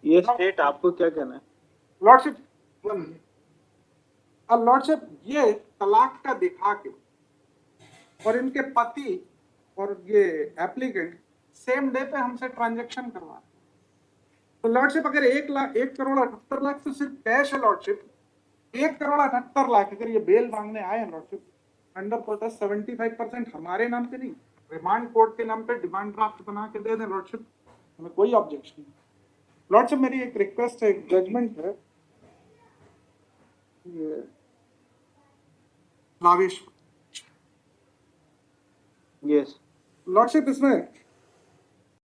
ये स्टेट आपको क्या कहना है? लॉर्डशिप अब लॉर्डशिप ये तलाक का दिखा के और इनके पति और ये एप्लीकेंट सेम डे पे हमसे ट्रांजैक्शन करवा रहे हैं। तो लॉर्डशिप अगर 1,78,00,000 तो सिर्फ कैश है लॉर्डशिप, 1,78,00,000 अगर ये बेल मांगने आए हैं लॉर्डशिप अंडर प्रोटेस्ट 75% हमारे नाम पे नहीं, रिमांड कोर्ट के नाम पे डिमांड ड्राफ्ट बना के दे दें लॉर्डशिप, हमें कोई ऑब्जेक्शन नहीं। लॉर्डशिप मेरी एक रिक्वेस्ट है, एक जजमेंट है ये रावेश Yes. लॉर्डशिप, इसमें